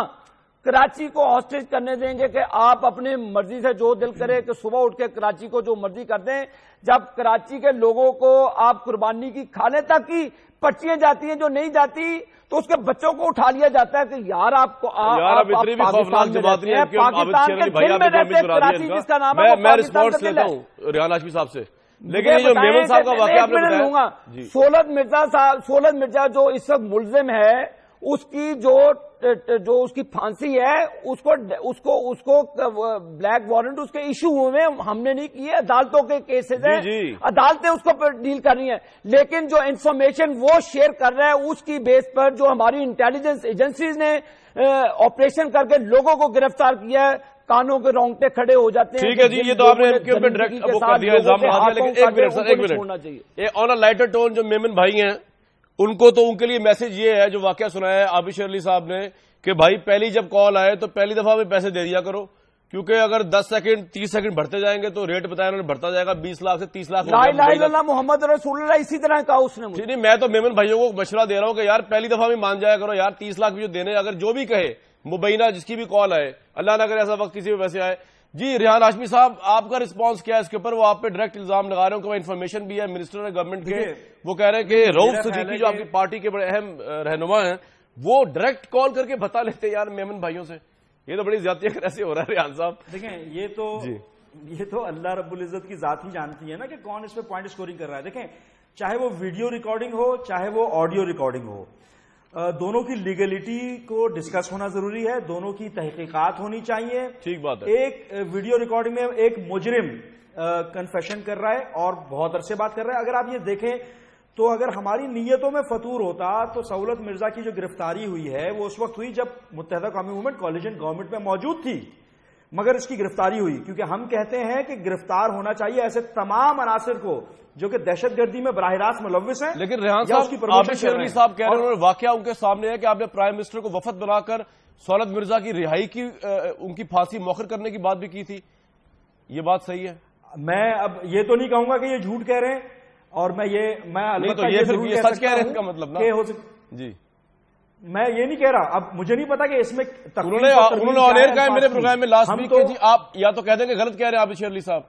کراچی کو ہاسٹیج کرنے دیں گے کہ آپ اپنے مرضی سے جو دل کرے کہ صبح اٹھ کے کراچی کو جو مرضی کر دیں. جب کراچی کے لوگوں کو آپ قربانی کی کھانے تک کی پرچیاں جاتی ہیں جو نہیں جاتی, تو اس کے بچوں کو اٹھا لیا جاتا ہے کہ یار آپ کو پاکستان میں رہتے ہیں, پاکستان کے دل میں رہتے ہیں, کراچی جس کا نام ہے وہ پاکستان کا دل ہے. ریحان ہاشمی صاحب سے لیکن جو میمن صاحب کا واقعہ آپ نے بتایا, سہولت مرزا جو اس وقت ملزم ہے, اس کی جو اس کی پھانسی ہے, اس کو بلیک وارنٹ اس کے ایشو ہوئے, ہم نے نہیں کیے, عدالتوں کے کیسز ہیں, عدالتیں اس کو ڈیل کر رہی ہیں. لیکن جو انفارمیشن وہ شیئر کر رہا ہے اس کی بیس پر جو ہماری انٹیلیجنس ایجنسیز نے آپریشن کر کے لوگوں کو گرفتار کیا ہے, کانوں کے رونگٹے کھڑے ہو جاتے ہیں. ٹھیک ہے جی, یہ تو آپ نے ڈائریکٹ وہ کر دیا, الزام لگا دیا, لیکن ایک منٹ آن اے لائٹر ٹون جو میمن بھائی ہیں ان کو تو ان کے لیے میسج یہ ہے جو واقعہ سنایا ہے عابد شیر علی صاحب نے کہ بھائی پہلی جب کال آئے تو پہلی دفعہ میں پیسے دے دیا کرو, کیونکہ اگر 10 سیکنڈ 30 سیکنڈ بڑھتے جائیں گے تو ریٹ بتایا انہوں نے بڑھتا جائے گا 20 لاکھ سے 30 لاکھ. لا الہ الا اللہ محمد رسول اللہ اسی طرح کہا اس نے. نہیں, میں تو میمن بھائیوں کو مشورہ دے رہا ہوں کہ یار پہلی دفعہ بھی مان جایا کرو یار, 30 لاکھ بھی جو دینے, اگر جو بھی کہے مبینہ جس کی بھی کال آئے, اللہ نہ کرے ایسا وقت کسی بھی ویسے آئے. جی ریحان ہاشمی صاحب, آپ کا رسپانس کیا ہے اس کے اوپر؟ وہ آپ پہ ڈائریکٹ الزام لگا رہے ہوں کہ وہ انفارمیشن بھی ہے منسٹر ہے گورنمنٹ کے, وہ کہہ رہے ہیں کہ رؤف صدیقی جو آپ کی پارٹی کے بڑے اہم رہنما ہیں وہ ڈائریکٹ کال کر کے بتا لیتے یار میمن بھائیوں سے. یہ تو بڑی زیادتی کیسے ہو رہا ہے ریحان صاحب؟ دیکھیں یہ تو اللہ رب العزت کی ذات ہی جانتی ہے نا کہ کون اس پہ پوائنٹ اسکورنگ کر رہا ہے. دیکھیں چاہے وہ ویڈیو ریکارڈنگ ہو چاہے وہ آڈیو ریکارڈنگ ہو, دونوں کی لیگلٹی کو ڈسکس ہونا ضروری ہے, دونوں کی تحقیقات ہونی چاہیے. ٹھیک بات ہے. ایک ویڈیو ریکارڈنگ میں ایک مجرم کنفیشن کر رہا ہے اور بہت عرصے بات کر رہا ہے. اگر آپ یہ دیکھیں تو اگر ہماری نیتوں میں فطور ہوتا تو سہولت مرزا کی جو گرفتاری ہوئی ہے وہ اس وقت ہوئی جب متحدہ قومی موومنٹ کولیجن گورنمنٹ میں موجود تھی, مگر اس کی گرفتاری ہوئی کیونکہ ہم کہتے ہیں کہ گرفتار ہونا چاہیے ایسے تمام عناصر کو جو کہ دہشت گردی میں براہ راست ملوث ہیں. لیکن ریحان صاحب, عابد شیر علی صاحب کہہ رہے ہیں واقعہ ان کے سامنے ہے کہ آپ نے پرائم منسٹر کو وفد بنا کر سہولت مرزا کی رہائی کی, ان کی پھانسی مؤخر کرنے کی بات بھی کی تھی, یہ بات صحیح ہے؟ میں اب یہ تو نہیں کہوں گا کہ یہ جھوٹ کہہ رہے ہیں, اور میں سچ کہہ رہے ہیں, اس کا مطلب نا جی میں یہ نہیں کہہ رہا. اب مجھے نہیں پتا کہ اس میں انہوں نے آن ایئر کہا ہے میرے پروگرام میں لاسٹ ویک, جی آپ یا تو کہہ دیں کہ غلط کہہ رہے ہیں عابد شیر علی صاحب.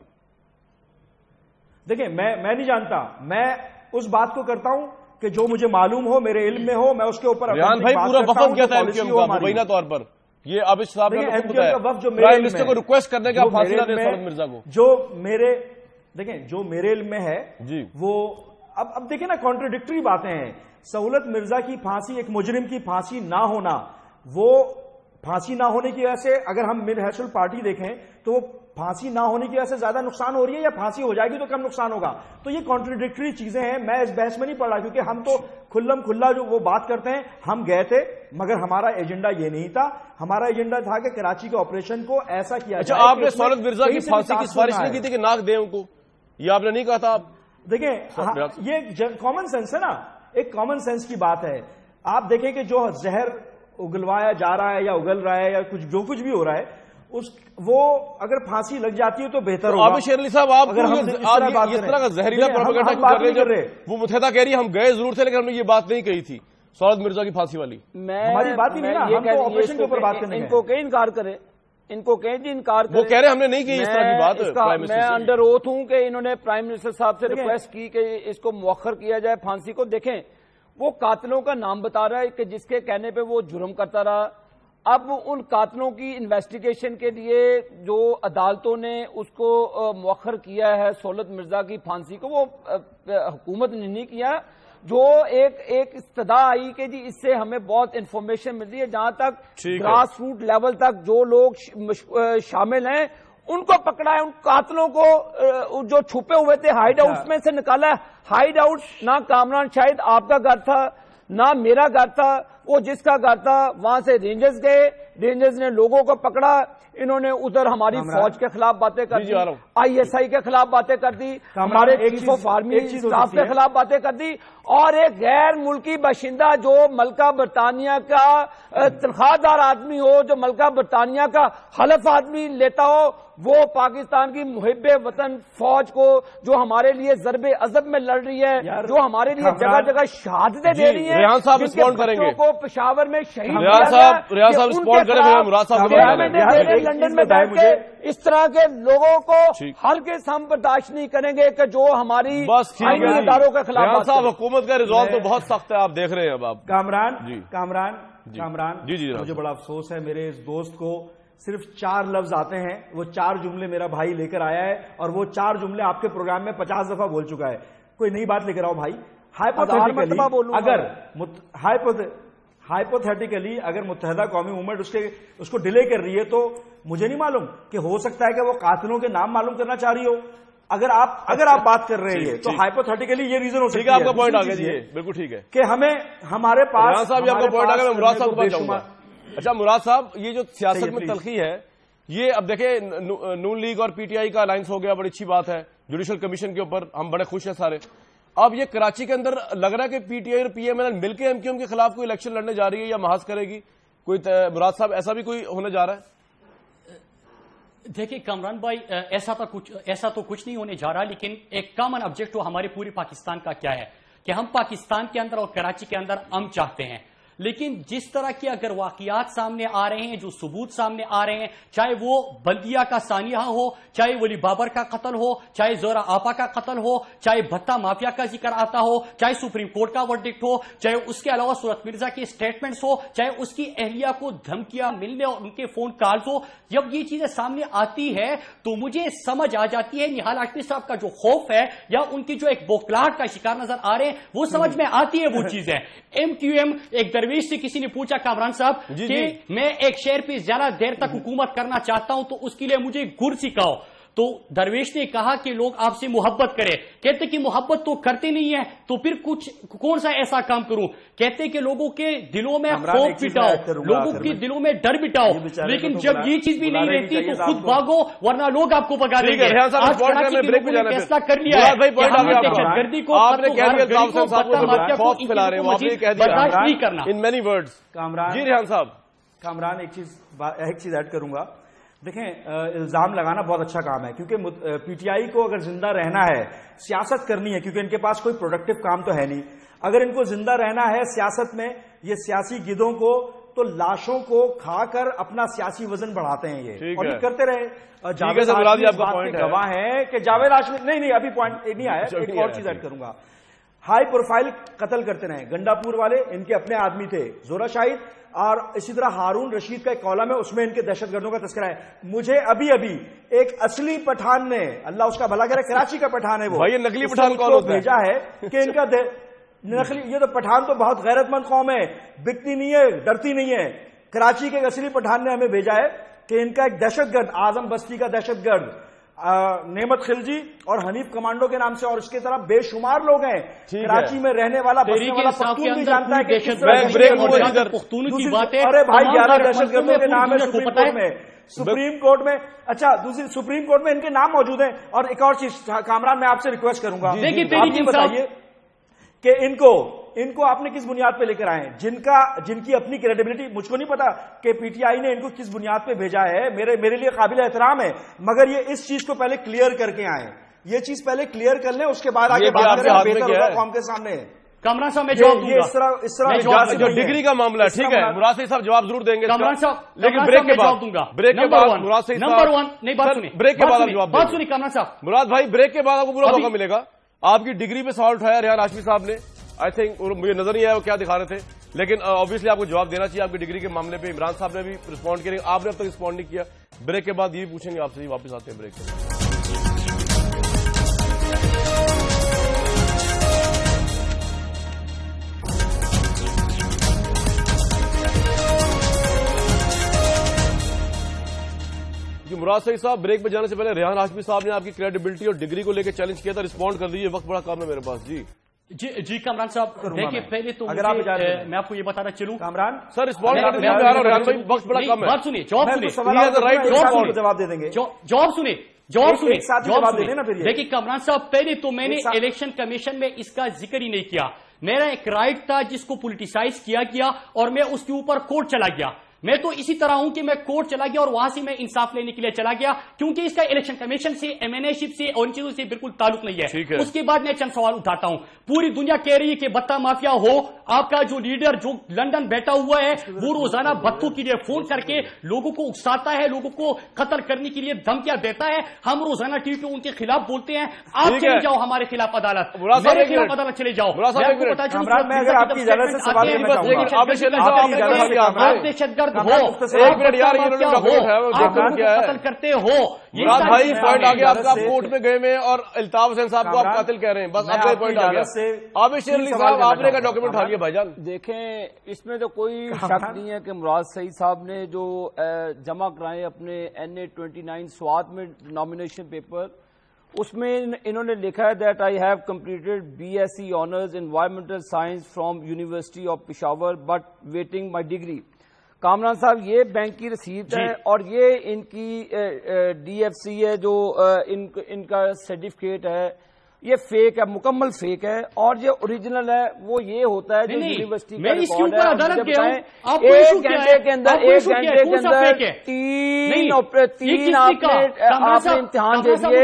دیکھیں میں نہیں جانتا, میں اس بات کو کرتا ہوں کہ جو مجھے معلوم ہو, میرے علم میں ہو, میں اس کے اوپر ریحان بھائی پورا وفد کیا تھا ایم کیو ایم کا مبینہ طور پر, یہ عابد صاحب نے پرائم منسٹر کو ریکویسٹ کرنے کا پھانسی نہ دے سہولت مرزا کو. جو میرے علم میں ہے وہ اب دیکھیں نا کانٹرڈکٹری باتیں ہیں. سہولت مرزا کی پھانسی, ایک مجرم کی پھانسی نہ ہونا, وہ پھانسی نہ ہونے کی وجہ سے اگر ہم حیث الپارٹی دیکھیں تو وہ پھانسی نہ ہونے کی وجہ سے زیادہ نقصان ہو رہی ہے یا پھانسی ہو جائے گی تو کم نقصان ہوگا. تو یہ کانٹراڈکٹری چیزیں ہیں. میں اس بحث میں نہیں پڑ رہا کیونکہ ہم تو کھلم کھلا جو وہ بات کرتے ہیں. ہم گئے تھے مگر ہمارا ایجنڈا یہ نہیں تھا. ہمارا ایجنڈا تھا کہ کراچی کے آپریشن کو ایسا کیا جائے. آپ نے سہولت مرزا کی پھانسی کی سفارش نہیں کی تھی کہ ناک دیں ان کو؟ یہ آپ نے نہیں کہا تھا؟ آپ دیکھیں یہ کامن سینس ہے نا, ایک کامن سینس کی بات ہے. آپ دیکھیں کہ جو زہر اگلوایا جا رہا ہے یا اگل رہا ہے یا جو کچھ بھی ہو رہا ہے وہ اگر پھانسی لگ جاتی ہے تو بہتر ہوگا. آپ شیر علی صاحب, آپ اس طرح کا زہریلا پروپیگنڈا کیوں کر رہے ہیں؟ وہ متحدہ کہہ رہی ہے ہم گئے ضرور تھے لیکن ہم نے یہ بات نہیں کہی تھی سہولت مرزا کی پھانسی والی. ہماری بات ہی نہیں نا, ہم تو آپریشن کے اوپر بات کرنے. ان کو کہیں انکار کرے, ان کو کہیں جی انکار کرے. وہ کہہ رہے ہم نے نہیں کی اس طرح کی بات. میں انڈر اوتھ ہوں کہ انہوں نے پرائم منسٹر صاحب سے ریکویسٹ کی کہ اس کو مؤخر کیا جائے پھانسی کو. دیکھیں وہ قاتلوں کا نام بتا رہا ہے کہ جس کے کہنے پہ وہ جرم کرتا رہا. اب ان قاتلوں کی انویسٹیگیشن کے لیے جو عدالتوں نے اس کو مؤخر کیا ہے سہولت مرزا کی پھانسی کو, وہ حکومت نے نہیں کیا. جو ایک استدا آئی کہ جی اس سے ہمیں بہت انفارمیشن مل رہی ہے, جہاں تک گراس روٹ لیول تک جو لوگ شامل ہیں ان کو پکڑا ہے, ان قاتلوں کو جو چھپے ہوئے تھے ہائیڈ آؤٹس میں سے نکالا ہے. ہائیڈ آؤٹ نہ کامران شاہد آپ کا گھر تھا نہ میرا گھر تھا, وہ جس کا گھر تھا وہاں سے رینجرز گئے, رینجرز نے لوگوں کو پکڑا, انہوں نے ادھر ہماری فوج کے خلاف باتیں کر دی, آئی ایس آئی کے خلاف باتیں کر دی, ہمارے چیف آف آرمی اسٹاف کے خلاف باتیں کر دی, اور ایک غیر ملکی باشندہ جو ملکہ برطانیہ کا تنخواہ دار آدمی ہو, جو ملکہ برطانیہ کا حلف آدمی لیتا ہو, وہ پاکستان کی محب وطن فوج کو جو ہمارے لیے ضرب عذب میں لڑ رہی ہے, جو ہمارے لیے جگہ جگہ شہادتیں دے رہی ہیں, ریحان صاحب رسپونڈ کریں گے کو پشاور میں شہید ریحان صاحب رسپونڈ کریں گے. مراد صاحب لندن میں بیٹھ کے اس طرح کے لوگوں کو ہرگز ہم برداشت نہیں کریں گے کہ جو ہماری آئینی اداروں کے خلاف. ریحان صاحب حکومت کا ریزالو تو بہت سخت ہے, آپ دیکھ رہے ہیں. اب آپ کامران مجھے بڑا افسوس ہے, میرے اس دوست کو صرف 4 لفظ آتے ہیں, وہ 4 جملے میرا بھائی لے کر آیا ہے اور وہ 4 جملے آپ کے پروگرام میں 50 دفعہ بول چکا ہے. کوئی نئی بات لے کر آؤ بھائی. ہائپوتھیٹیکلی اگر متحدہ قومی موومنٹ اس کو ڈیلے کر رہی ہے تو مجھے نہیں معلوم کہ ہو سکتا ہے کہ وہ قاتلوں کے نام معلوم کرنا چاہ رہی ہو. اگر آپ بات کر رہے ہیں تو ہائپوتھیٹیکلی یہ ریزن ہو سکتا ہے. آپ کا پوائنٹ آ گیا, بالکل ٹھیک ہے کہ ہمارے پاس صاحب آپ کا پوائنٹ آ گیا. میں مراد صاحب کو چاہوں گا. اچھا مراد صاحب, یہ جو سیاست میں تلخی ہے یہ اب دیکھیں نون لیگ اور پی ٹی آئی کا الائنس ہو گیا, بڑی اچھی بات ہے. جوڈیشل کمیشن کے اوپر ہم بڑے خوش ہیں سارے. اب یہ کراچی کے اندر لگ رہا ہے کہ پی ٹی آئی اور پی ایم ایل مل کے ایم کیو ایم کے خلاف کوئی الیکشن لڑنے جا رہی ہے یا محاذ کرے گی کوئی. مراد صاحب ایسا بھی کوئی ہونے جا رہا ہے؟ دیکھیں کامران بھائی, ایسا تو کچھ نہیں ہونے جا رہا, لیکن ایک کامن آبجیکٹو ہمارے پوری پاکستان کا کیا ہے کہ ہم پاکستان کے اندر اور کراچی کے اندر امن چاہتے ہیں. لیکن جس طرح کے اگر واقعات سامنے آ رہے ہیں, جو ثبوت سامنے آ رہے ہیں, چاہے وہ بلدیہ کا سانحہ ہو, چاہے ولی بابر کا قتل ہو, چاہے زہرا آپا کا قتل ہو, چاہے بھٹا مافیا کا ذکر آتا ہو, چاہے سپریم کورٹ کا ورڈکٹ ہو, چاہے اس کے علاوہ سہولت مرزا کے اسٹیٹمنٹس ہو, چاہے اس کی اہلیہ کو دھمکیاں ملنے اور ان کے فون کالز ہو, جب یہ چیزیں سامنے آتی ہے تو مجھے سمجھ آ جاتی ہے نہال ہاشمی صاحب کا جو خوف ہے یا ان کی جو ایک بوکھلاہٹ کا شکار نظر آ رہے ہیں وہ سمجھ میں آتی ہے. وہ چیزیں ایم کیو ایم, ایک درویش سے کسی نے پوچھا کامران صاحب کہ میں ایک شہر پہ زیادہ دیر تک حکومت کرنا چاہتا ہوں تو اس کے لیے مجھے گر سکھاؤ. تو درویش نے کہا کہ لوگ آپ سے محبت کرے. کہتے کہ محبت تو کرتے نہیں ہیں تو پھر کون سا ایسا کام کروں. کہتے کہ لوگوں کے دلوں میں خوف بٹاؤ, لوگوں کے دلوں میں ڈر بٹاؤ, لیکن جب یہ چیز بھی نہیں رہتی تو خود بھاگو ورنہ لوگ آپ کو بگا دیں گے. آج کراچی کے لوگوں نے فیصلہ کر لیا ہے کہ ہم دہشت گردی کو برداشت نہیں کرنا. جی ریحان صاحب. کامران ایک چیز ایڈ کروں گا. دیکھیں الزام لگانا بہت اچھا کام ہے کیونکہ پی ٹی آئی کو اگر زندہ رہنا ہے, سیاست کرنی ہے, کیونکہ ان کے پاس کوئی پروڈکٹیو کام تو ہے نہیں. اگر ان کو زندہ رہنا ہے سیاست میں, یہ سیاسی گدوں کو تو لاشوں کو کھا کر اپنا سیاسی وزن بڑھاتے ہیں یہ, اور یہ کرتے رہے. جاوید ہاشمی گواہ ہیں کہ جاوید ہاشمی نہیں ابھی پوائنٹ نہیں آیا, ایک اور چیز ایڈ کروں گا. ہائی پروفائل قتل کرتے رہے. گنڈا پور والے ان کے اپنے آدمی تھے, زورا شاہد, اور اسی طرح ہارون رشید کا ایک کالم ہے, اس میں ان کے دہشت گردوں کا تذکرہ ہے. مجھے ابھی ایک اصلی پٹھان نے, اللہ اس کا بھلا کرے, کراچی کا پٹھان ہے وہ, نقلی پٹھان کون ہوتا ہے, بھیجا ہے کہ ان کا نقلی, یہ تو پٹھان تو بہت غیرت مند قوم ہے, بکتی نہیں ہے, ڈرتی نہیں ہے. کراچی کے ایک اصلی پٹھان نے ہمیں بھیجا ہے کہ ان کا ایک دہشت گرد اعظم بستی کا دہشت گرد نعمت خلجی اور حنیف کمانڈو کے نام سے اور اس کے طرح بے شمار لوگ ہیں کراچی میں رہنے والا بسنے والا پختون بھی جانتا ہے کہ کس طرح پختون کی بات ہے. ارے بھائی 11 دہشت گردوں کے نام ہے سپریم کورٹ میں. اچھا دوسری سپریم کورٹ میں ان کے نام موجود ہیں. اور ایک اور چیز کامران میں آپ سے ریکویسٹ کروں گا, آپ یہ بتائیے کہ ان کو آپ نے کس بنیاد پہ لے کر آئے ہیں جن کی اپنی کریڈیبلٹی مجھ کو نہیں پتا کہ پی ٹی آئی نے ان کو کس بنیاد پہ بھیجا ہے, میرے لیے قابل احترام ہے, مگر یہ اس چیز کو پہلے کلیئر کر کے آئے, یہ چیز پہلے کلیئر کر لیں, اس کے بعد آگے بات کریں, بہتر ہوگا قوم کے سامنے. کامران صاحب میں جواب دوں گا. اس طرح جو ڈگری کا معاملہ ہے, ٹھیک ہے مراد صاحب صاحب جواب ضرور دیں گے کامران صاحب, لیکن بریک کے بعد دوں گا. بریک کے بعد مراد صاحب نمبر 1 نہیں بات سنیں, بریک کے بعد جواب بات سنیں کامران صاحب. مراد بھائی بریک کے بعد آپ کو پورا موقع ملے گا. آپ کی ڈگری پہ سوال اٹھایا ریحان ہاشمی صاحب نے, آئی تھنک مجھے نظر نہیں آیا وہ کیا دکھا رہے تھے, لیکن آبویسلی آپ کو جواب دینا چاہیے. آپ کی ڈگری کے معاملے پہ عمران صاحب نے بھی رسپونڈ کیا, آپ نے اب تک رسپونڈ نہیں کیا. بریک کے بعد یہ بھی پوچھیں گے آپ سے, واپس آتے ہیں بریک کے. مراد سعید صاحب بریک پہ جانے سے پہلے ریحان ہاشمی صاحب نے آپ کی کریڈیبلٹی اور ڈگری کو لے کے چیلنج کیا تھا, رسپونڈ کر دیجیے, وقت بڑا کام ہے میرے پاس. جی کامران صاحب دیکھیے پہلے تو میں آپ کو یہ بتانا چلوں کامران سر رسپونڈ کر دیجیے, وقت بڑا کم ہے. بات سنیے, جواب سنیے. دیکھیے کامران صاحب پہلے تو میں نے الیکشن کمیشن میں اس کا ذکر ہی نہیں کیا. میرا ایک رائٹ تھا جس کو پولیٹیسائز کیا گیا اور میں اس کے اوپر کورٹ چلا گیا. میں تو اسی طرح ہوں کہ میں کورٹ چلا گیا اور وہاں سے میں انصاف لینے کے لیے چلا گیا, کیونکہ اس کا الیکشن کمیشن سے ایم این اے شپ سے اور ان چیزوں سے بالکل تعلق نہیں ہے. اس کے بعد میں چند سوال اٹھاتا ہوں. پوری دنیا کہہ رہی ہے کہ بتا مافیا ہو, آپ کا جو لیڈر جو لندن بیٹھا ہوا ہے وہ روزانہ بتوں کے لیے فون کر کے لوگوں کو اکساتا ہے, لوگوں کو قتل کرنے کے لیے دھمکیاں دیتا ہے. ہم روزانہ ٹی وی پہ ان کے خلاف بولتے ہیں. آپ چلے جاؤ ہمارے خلاف عدالت, میرے خلاف عدالت چلے جاؤ. آپ دہشت گرد ہو, قتل کرتے ہو. مراد بھائی پوائنٹ آ گیا آپ کا, کورٹ میں گئے میں اور الطاف حسین صاحب کو آپ قاتل کہہ رہے ہیں, بس آپ کا پوائنٹ آ گیا. عابد شیر علی صاحب آپ نے کا ڈاکیومنٹ اٹھا لیا بھائی جان. دیکھیں اس میں تو کوئی شک نہیں ہے کہ مراد سعید صاحب نے جو جمع کرائے اپنے NA-29 سوات میں نامینیشن پیپر, اس میں انہوں نے لکھا ہے that I have completed BSc honours environmental science from university of Peshawar but waiting my degree. Kamran صاحب یہ بینک کی رسید ہے اور یہ ان کی DFC ہے جو ان کا سرٹیفکیٹ ہے, یہ فیک ہے, مکمل فیک ہے. اور جو اوریجنل ہے وہ یہ ہوتا ہے جو یونیورسٹی کا ریکارڈ ہے. ایک گھنٹے کے اندر 3 آپ نے امتحان دے دیے.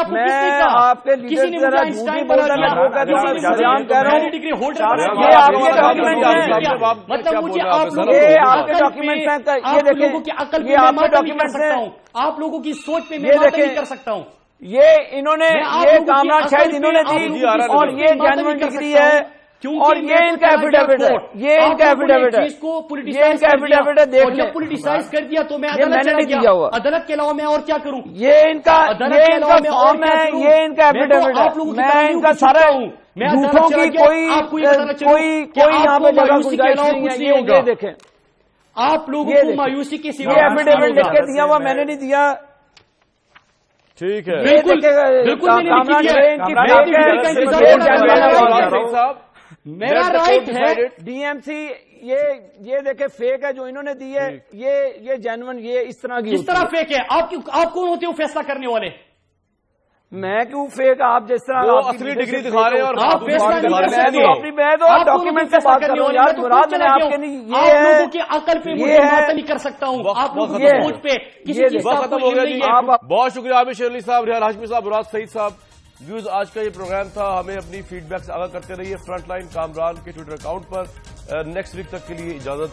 میں آپ کے لیڈر ذرا جھوٹی بول رہا ہوں, کہہ رہا ہوں یہ آپ کے ڈاکیومنٹ ہیں, یہ آپ کے ڈاکیومنٹ ہیں, یہ دیکھیں یہ آپ کے ڈاکیومنٹ ہیں. آپ لوگوں کی سوچ پہ میں بات نہیں کر سکتا ہوں. یہ انہوں نے یہ کامران شاہد انہوں نے دی اور یہ جینوئن ڈگری ہے اور یہ ان کا ایفیڈیوٹ ہے, یہ ان کا ایفیڈیوٹ ہے, یہ ان کا ایفیڈیوٹ ہے. دیکھ لیں پولیٹیسائز کر دیا تو میں عدالت کے علاوہ میں اور کیا کروں. یہ ان کا فارم ہے, یہ ان کا ایفیڈیوٹ ہے. میں ان کا سارا جھوٹوں کی کوئی یہاں پہ جگہ گنجائش نہیں ہے. یہ دیکھیں آپ لوگوں کو مایوسی کے سوا یہ ایفیڈیوٹ لکھ کے دیا ہوا میں نے نہیں دیا. ٹھیک ہے میرا رائٹ ہے. DMC یہ دیکھیں فیک ہے جو انہوں نے دی ہے, یہ جینوئن یہ اس طرح کی. کس طرح فیک ہے؟ آپ کون ہوتے ہو فیصلہ کرنے والے؟ میں کیوں فیک, آپ جس طرح اصلی ڈگری دکھا رہے ہیں اور آپ فیصلہ میں تو ڈاکیومنٹ سے بات کر رہا ہوں یار. مراد میں آپ کے نہیں, آپ لوگوں کی عقل پہ مجھے بات نہیں کر سکتا ہوں, آپ لوگوں کی سوچ پہ کسی چیز کا ختم ہو گیا. بہت شکریہ عابد شیر علی صاحب, ریحان ہاشمی صاحب, مراد سعید صاحب. ویوز آج کا یہ پروگرام تھا, ہمیں اپنی فیڈ بیک سے آگاہ کرتے رہیے. فرنٹ لائن کامران کے ٹویٹر اکاؤنٹ پر. نیکسٹ ویک تک کے لیے اجازت.